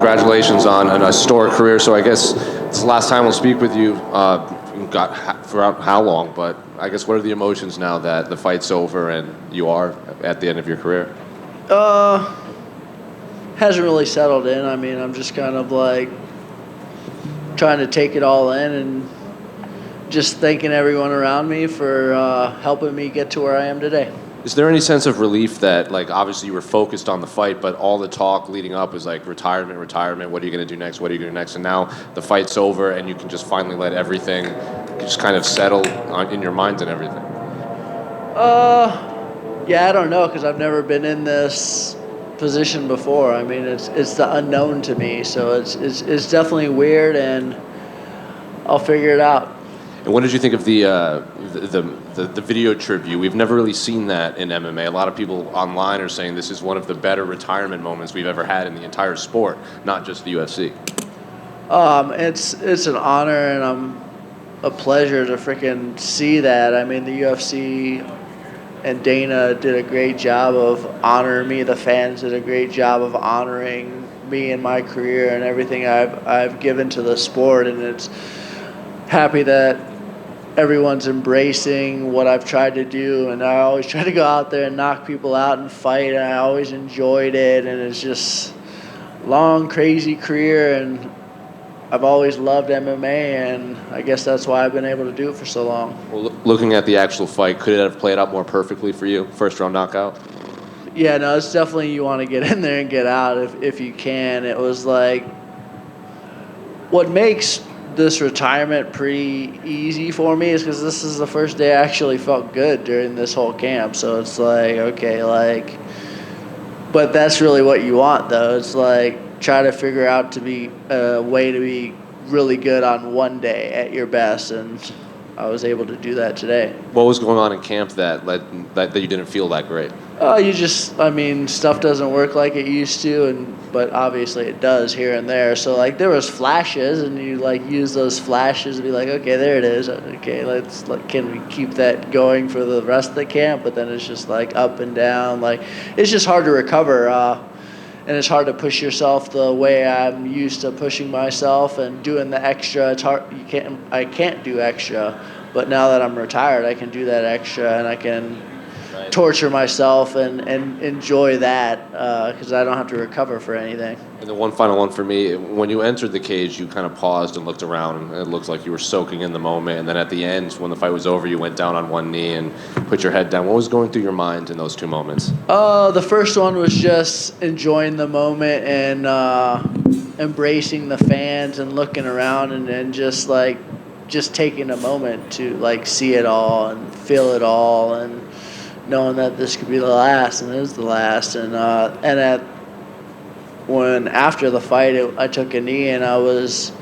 Congratulations on an historic career. So I guess this is the last time we'll speak with you. For how long? But I guess what are the emotions now that the fight's over and you are at the end of your career? Hasn't really settled in. I mean, I'm just kind of like trying to take it all in and just thanking everyone around me for helping me get to where I am today. Is there any sense of relief that, like, obviously you were focused on the fight, but all the talk leading up was like retirement, what are you going to do next, what are you going to do next? And now the fight's over and you can just finally let everything just kind of settle in your mind and everything. Yeah, I don't know, because I've never been in this position before. I mean, it's the unknown to me, so it's definitely weird, and I'll figure it out. And what did you think of the video tribute? We've never really seen that in MMA. A lot of people online are saying this is one of the better retirement moments we've ever had in the entire sport, not just the UFC. It's an honor and a pleasure to freaking see that. I mean, the UFC and Dana did a great job of honoring me. The fans did a great job of honoring me and my career and everything I've given to the sport, and it's happy that everyone's embracing what I've tried to do, and I always try to go out there and knock people out and fight, and I always enjoyed it, and it's just a long, crazy career, and I've always loved MMA, and I guess that's why I've been able to do it for so long. Well, looking at the actual fight, could it have played out more perfectly for you? First round knockout? Yeah, no, it's definitely you want to get in there and get out if you can. It was like what makes this retirement pretty easy for me is because this is the first day I actually felt good during this whole camp. So it's like, okay, like, but that's really what you want, though. It's like try to figure out to be a way to be really good on one day at your best, and I was able to do that today. What was going on in camp that you didn't feel that great? Stuff doesn't work like it used to, but obviously it does here and there. So like there was flashes, and you like use those flashes to be like, okay, there it is. Okay, can we keep that going for the rest of the camp? But then it's just like up and down. Like it's just hard to recover, and it's hard to push yourself the way I'm used to pushing myself and doing the extra. It's hard. I can't do extra, but now that I'm retired, I can do that extra, and I can torture myself and enjoy that because I don't have to recover for anything. And the one final one for me, when you entered the cage, you kind of paused and looked around, and it looked like you were soaking in the moment. And then at the end, when the fight was over, you went down on one knee and put your head down. What was going through your mind in those two moments? The first one was just enjoying the moment and embracing the fans and looking around and just taking a moment to like see it all and feel it all, and knowing that this could be the last, and it is the last. And after the fight, I took a knee, and I was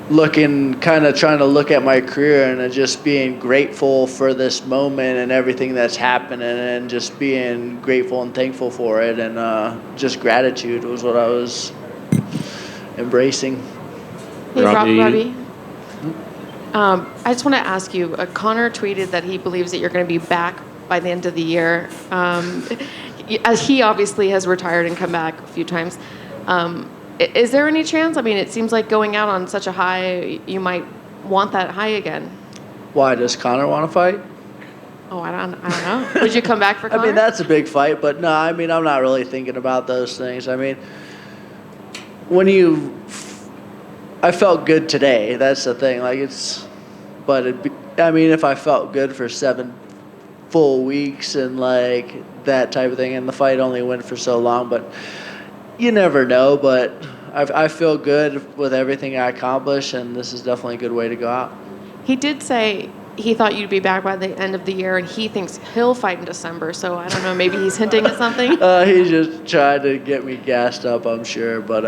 trying to look at my career and just being grateful for this moment and everything that's happening, and just being grateful and thankful for it, and just gratitude was what I was embracing. Hey, Robbie. I just want to ask you, Conor tweeted that he believes that you're going to be back by the end of the year. As he obviously has retired and come back a few times. Is there any chance? I mean, it seems like going out on such a high, you might want that high again. Why, does Conor want to fight? Oh, I don't know. Would you come back for Conor? I mean, that's a big fight, but no, I mean, I'm not really thinking about those things. I mean, I felt good today. That's the thing. If I felt good for 7 full weeks and like that type of thing, and the fight only went for so long, but you never know. But I feel good with everything I accomplished, and this is definitely a good way to go out. He did say he thought you'd be back by the end of the year, and he thinks he'll fight in December. So I don't know, maybe he's hinting at something. He's just trying to get me gassed up, I'm sure, but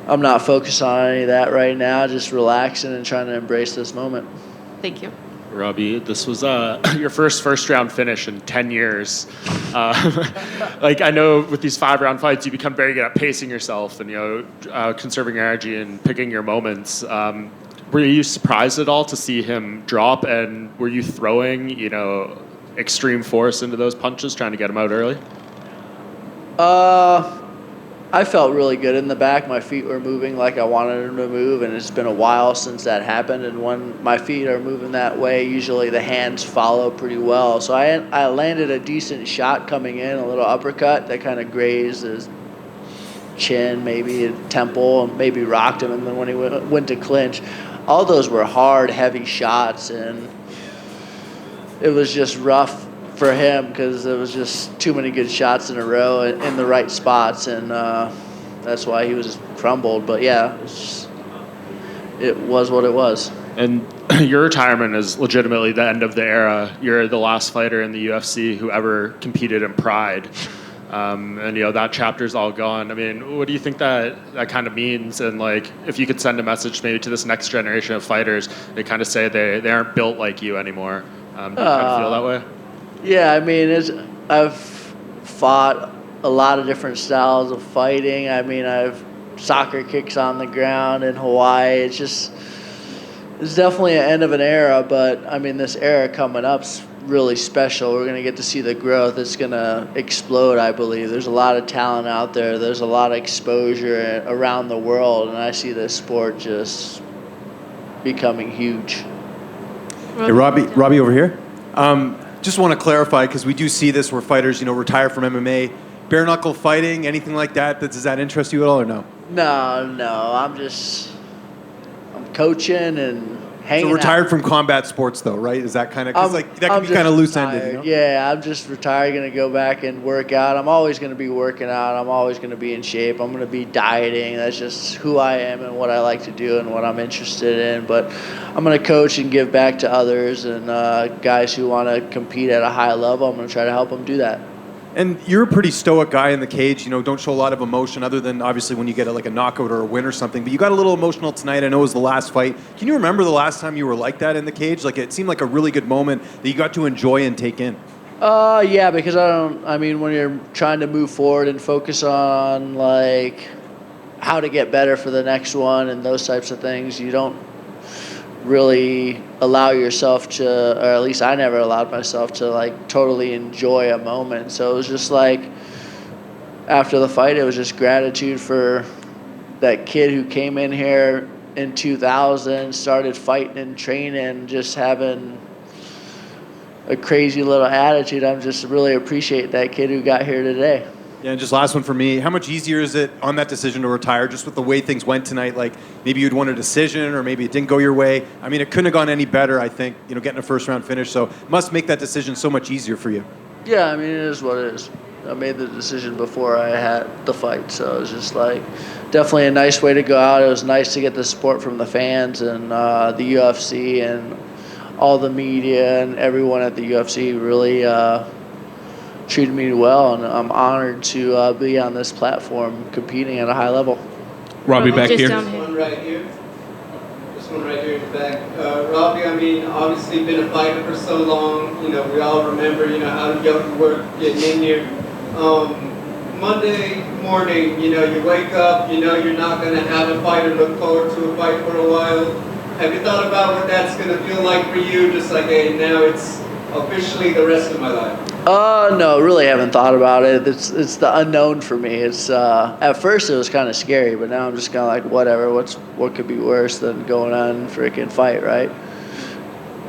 I'm not focused on any of that right now, just relaxing and trying to embrace this moment. Thank you. Robbie, this was your first round finish in 10 years. I know with these 5-round fights, you become very good at pacing yourself and, conserving your energy and picking your moments. Were you surprised at all to see him drop, and were you throwing, extreme force into those punches, trying to get him out early? I felt really good in the back. My feet were moving like I wanted them to move, and it's been a while since that happened. And when my feet are moving that way, usually the hands follow pretty well. So I landed a decent shot coming in, a little uppercut that kind of grazed his chin, maybe temple, and maybe rocked him. And then when he went to clinch, all those were hard, heavy shots, and it was just rough for him because there was just too many good shots in a row in the right spots, and that's why he was crumbled. But yeah, it was what it was. And your retirement is legitimately the end of the era. You're the last fighter in the UFC who ever competed in Pride. And that chapter's all gone. I mean, what do you think that kind of means? And like, if you could send a message maybe to this next generation of fighters, they kind of say they aren't built like you anymore. Do you kind of feel that way? Yeah, I mean, I've fought a lot of different styles of fighting. I mean, I've soccer kicks on the ground in Hawaii. It's definitely an end of an era, but I mean, this era coming up's really special. We're going to get to see the growth. It's going to explode, I believe. There's a lot of talent out there. There's a lot of exposure around the world, and I see this sport just becoming huge. Hey, Robbie over here. Just want to clarify, because we do see this where fighters, retire from MMA. Bare knuckle fighting, anything like that, does that interest you at all or no? No. I'm coaching and hanging So retired out. from combat sports though, right? Is that kind of, because that can be kind of loose-ended, Yeah, I'm just retired, going to go back and work out. I'm always going to be working out. I'm always going to be in shape. I'm going to be dieting. That's just who I am and what I like to do and what I'm interested in. But I'm going to coach and give back to others and guys who want to compete at a high level. I'm going to try to help them do that. And you're a pretty stoic guy in the cage, don't show a lot of emotion other than obviously when you get a knockout or a win or something. But you got a little emotional tonight. I know it was the last fight. Can you remember the last time you were like that in the cage? Like, it seemed like a really good moment that you got to enjoy and take in. Yeah, because when you're trying to move forward and focus on like how to get better for the next one and those types of things, you don't really allow yourself to, or at least I never allowed myself to like totally enjoy a moment. So it was just like after the fight, it was just gratitude for that kid who came in here in 2000, started fighting and training, just having a crazy little attitude. I'm just really appreciate that kid who got here today. Yeah, and just last one for me. How much easier is it on that decision to retire, just with the way things went tonight? Like, maybe you'd won a decision or maybe it didn't go your way. I mean, it couldn't have gone any better, I think, getting a first-round finish. So it must make that decision so much easier for you. Yeah, I mean, it is what it is. I made the decision before I had the fight, so it was just like definitely a nice way to go out. It was nice to get the support from the fans and the UFC and all the media and everyone at the UFC really treated me well, and I'm honored to be on this platform competing at a high level. Robbie, back just here. down This one right here. This one right here in the back. Robbie, I mean, obviously been a fighter for so long. We all remember, how you work getting in here. Monday morning, you wake up, you're not going to have a fight or look forward to a fight for a while. Have you thought about what that's going to feel like for you? Just like, hey, now it's officially the rest of my life. No, really haven't thought about it. It's the unknown for me. It's at first it was kind of scary, but now I'm just kind of like, whatever. What could be worse than going on a freaking fight, right?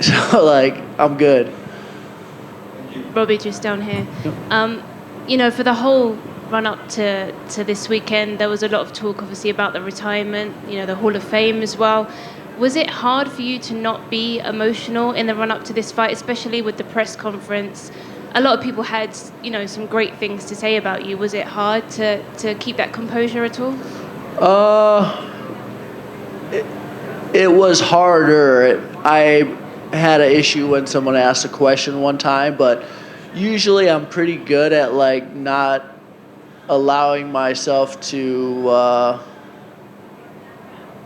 So like, I'm good. Robbie, just down here. For the whole run up to this weekend, there was a lot of talk, obviously, about the retirement. The Hall of Fame as well. Was it hard for you to not be emotional in the run up to this fight, especially with the press conference? A lot of people had, some great things to say about you. Was it hard to keep that composure at all? It was harder. I had an issue when someone asked a question one time, but usually I'm pretty good at like not allowing myself to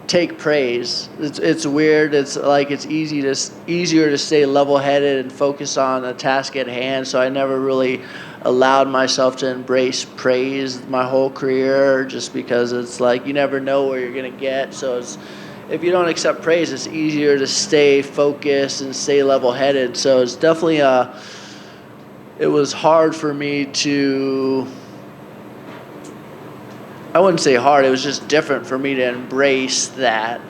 take praise. It's weird. It's like it's easier to stay level-headed and focus on a task at hand. So I never really allowed myself to embrace praise my whole career, just because it's like you never know where you're gonna get. So if you don't accept praise, it's easier to stay focused and stay level-headed. So it's definitely it was hard for me to I wouldn't say hard. It was just different for me to embrace that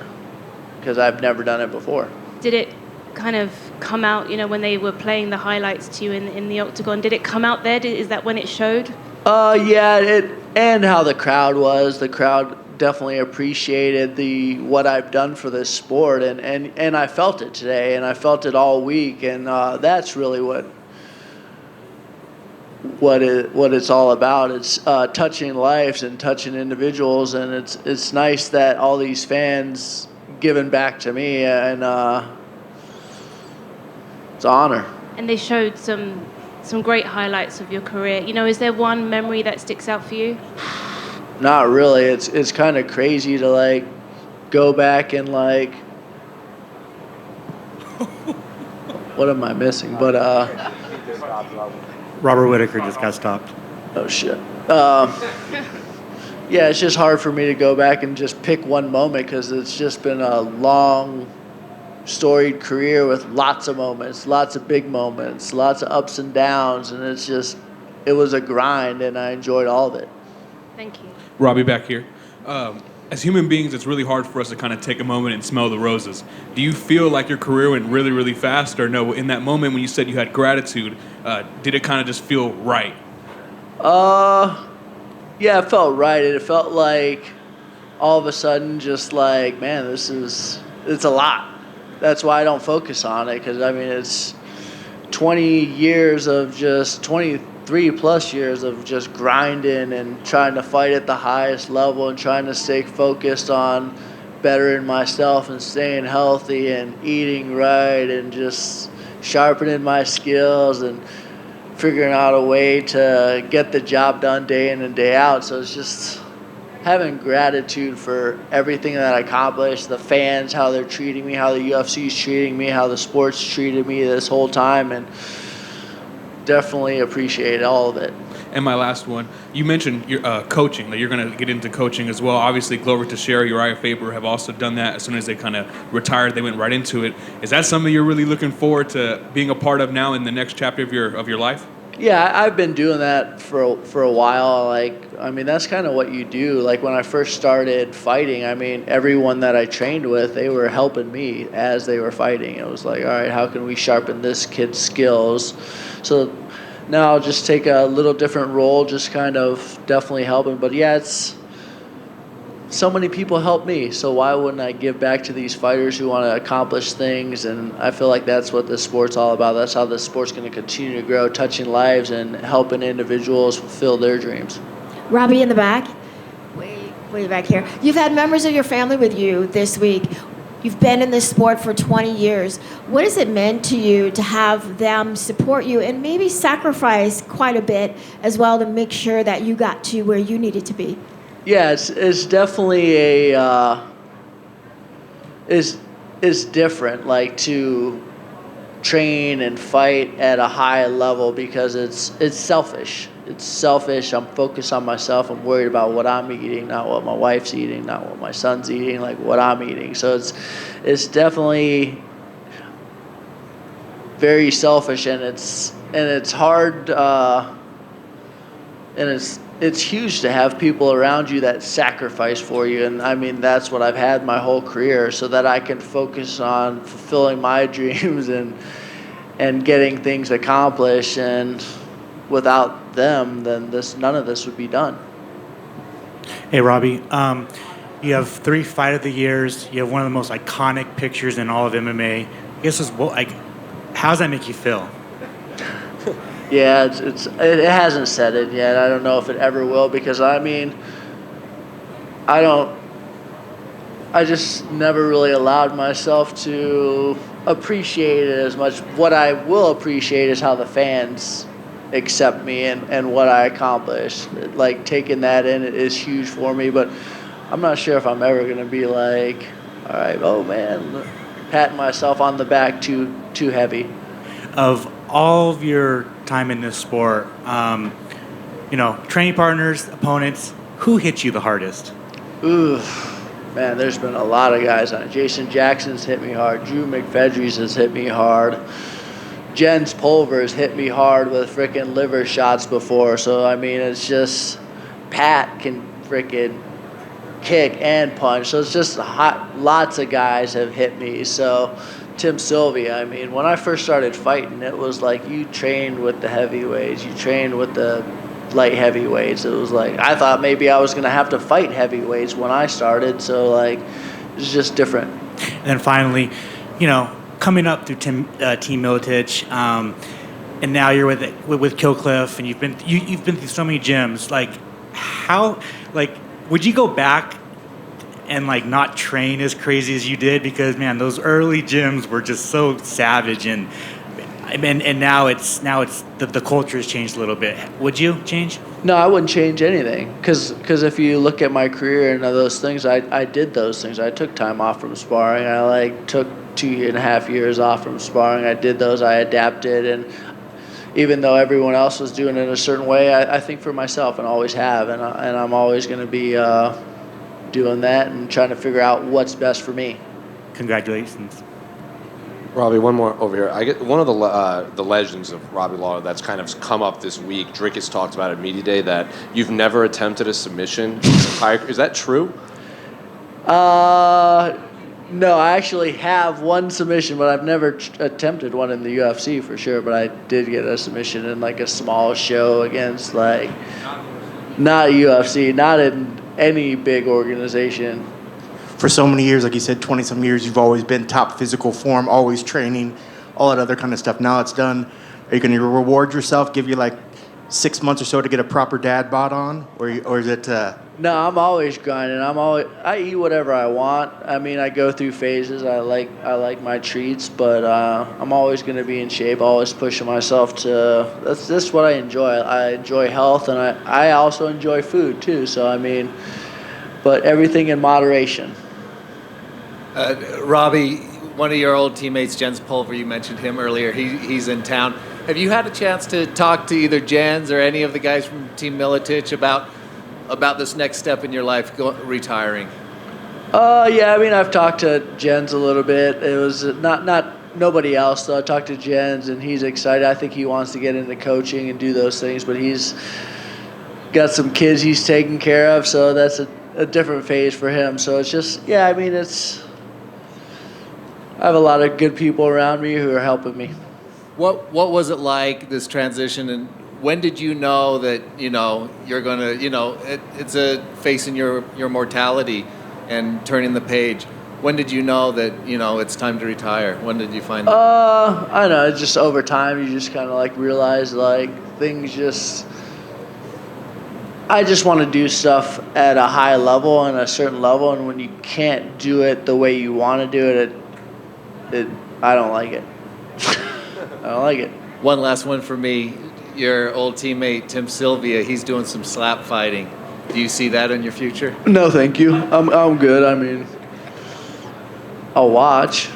because I've never done it before. Did it kind of come out, when they were playing the highlights to you in the octagon? Did it come out there? Is that when it showed? Yeah, and how the crowd was. The crowd definitely appreciated what I've done for this sport, and I felt it today, and I felt it all week, and that's really what it's all about. It's touching lives and touching individuals, and it's nice that all these fans giving back to me, and it's an honor. And they showed some great highlights of your career. Is there one memory that sticks out for you? Not really. It's kind of crazy to like go back and like what am I missing? But Robert Whittaker just got stopped. oh shit. Yeah, it's just hard for me to go back and just pick one moment because it's just been a long, storied career with lots of moments, lots of big moments, lots of ups and downs, and it was a grind, and I enjoyed all of it. Thank you. Robbie, back here. As human beings, it's really hard for us to kind of take a moment and smell the roses. Do you feel like your career went really, really fast, or no? In that moment when you said you had gratitude, did it kind of just feel right? Yeah, it felt right. It felt like all of a sudden just like, man, it's a lot. That's why I don't focus on it, because I mean it's 23 plus years of just grinding and trying to fight at the highest level and trying to stay focused on bettering myself and staying healthy and eating right and just sharpening my skills and figuring out a way to get the job done day in and day out. So it's just having gratitude for everything that I accomplished, the fans, how they're treating me, how the UFC's treating me, how the sport's treated me this whole time, and definitely appreciate all of it. And my last one, you mentioned your coaching, that you're going to get into coaching as well. Obviously, Glover Teixeira, Uriah Faber have also done that. As soon as they kind of retired, they went right into it. Is that something you're really looking forward to being a part of now in the next chapter of your life? Yeah, I've been doing that for a while. That's kind of what you do. Like when I first started fighting, everyone that I trained with, they were helping me as they were fighting. It was like, all right, how can we sharpen this kid's skills? So now I'll just take a little different role, just kind of definitely helping. But yeah, it's so many people help me, so why wouldn't I give back to these fighters who want to accomplish things? And I feel like that's what this sport's all about. That's how this sport's going to continue to grow, touching lives and helping individuals fulfill their dreams. Robbie in the back, way back here. You've had members of your family with you this week. You've been in this sport for 20 years. What has it meant to you to have them support you and maybe sacrifice quite a bit as well to make sure that you got to where you needed to be? Yeah, it's definitely it's different, like to train and fight at a high level because it's selfish. It's selfish. I'm focused on myself. I'm worried about what I'm eating, not what my wife's eating, not what my son's eating, like what I'm eating. So it's definitely very selfish, and it's hard, and it's huge to have people around you that sacrifice for you. And that's what I've had my whole career, so that I can focus on fulfilling my dreams and getting things accomplished. And without them, then none of this would be done. Hey, Robbie, you have 3 Fight of the Years. You have one of the most iconic pictures in all of MMA. I guess how does that make you feel? Yeah, it hasn't said it yet. I don't know if it ever will, because I just never really allowed myself to appreciate it as much. What I will appreciate is how the fans accept me and what I accomplished. Like, taking that in is huge for me, but I'm not sure if I'm ever going to be like, all right, oh man, patting myself on the back too heavy. Of all of your time in this sport, training partners, opponents, who hit you the hardest? Ooh, man, there's been a lot of guys on it. Jason Jackson's hit me hard. Drew McFedries has hit me hard. Jens Pulver's hit me hard with freaking liver shots before. So, it's just, Pat can freaking kick and punch. So it's just lots of guys have hit me. So Tim Sylvia, I mean, when I first started fighting, it was like you trained with the heavyweights, you trained with the light heavyweights. It was like I thought maybe I was going to have to fight heavyweights when I started. So like it's just different. And then finally, coming up through Team Miletich, and now you're with Killcliff, and you've been through so many gyms. Like, how, like, would you go back and like not train as crazy as you did? Because man, those early gyms were just so savage, and now it's the culture has changed a little bit. Would you change? No, I wouldn't change anything. Because if you look at my career and those things, I did those things. I took time off from sparring. I took 2.5 years off from sparring. I did those. I adapted, and even though everyone else was doing it a certain way, I think for myself and always have, and I'm always going to be doing that and trying to figure out what's best for me. Congratulations. Robbie, one more over here. I get one of the legends of Robbie Lawler that's kind of come up this week. Drick has talked about at Media Day that you've never attempted a submission. Is that true? No, I actually have one submission, but I've never attempted one in the UFC for sure. But I did get a submission in like a small show against not UFC, not in any big organization. For so many years, like you said, 20-some years, you've always been top physical form, always training, all that other kind of stuff. Now it's done. Are you going to reward yourself, give you like 6 months or so to get a proper dad bod on? Or is it... No, I'm always grinding. I eat whatever I want. I mean, I go through phases. I like my treats, but I'm always going to be in shape, always pushing myself to... That's what I enjoy. I enjoy health, and I also enjoy food too. So, I mean, but everything in moderation. Robbie, one of your old teammates, Jens Pulver, you mentioned him earlier. He's in town. Have you had a chance to talk to either Jens or any of the guys from Team Miletich about this next step in your life, retiring? Yeah, I mean, I've talked to Jens a little bit. It was not nobody else, though. I talked to Jens, and he's excited. I think he wants to get into coaching and do those things, but he's got some kids he's taking care of, so that's a different phase for him. So it's just, yeah, I mean, I have a lot of good people around me who are helping me. What was it like, this transition, and when did you know that, you're going to, it's a facing your mortality and turning the page. When did you know that, it's time to retire? When did you find that? I don't know, just over time, you just kind of realize things just... I just want to do stuff at a high level and a certain level, and when you can't do it the way you want to do it, I don't like it. I don't like it. One last one for me. Your old teammate, Tim Sylvia, he's doing some slap fighting. Do you see that in your future? No, thank you. I'm good. I mean, I'll watch.